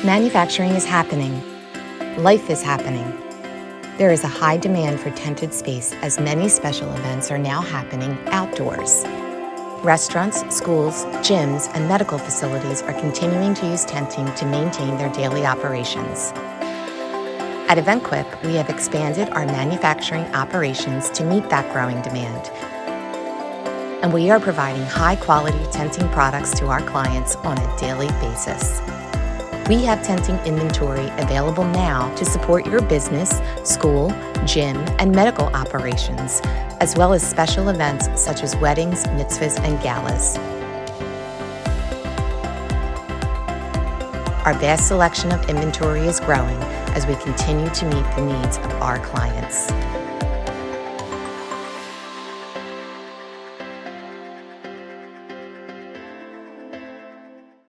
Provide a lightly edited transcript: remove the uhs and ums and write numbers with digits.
Manufacturing is happening. Life is happening. There is a high demand for tented space as many special events are now happening outdoors. Restaurants, schools, gyms, and medical facilities are continuing to use tenting to maintain their daily operations. At EventQuip, we have expanded our manufacturing operations to meet that growing demand. And we are providing high-quality tenting products to our clients on a daily basis. We have tenting inventory available now to support your business, school, gym, and medical operations, as well as special events such as weddings, mitzvahs, and galas. Our vast selection of inventory is growing as we continue to meet the needs of our clients.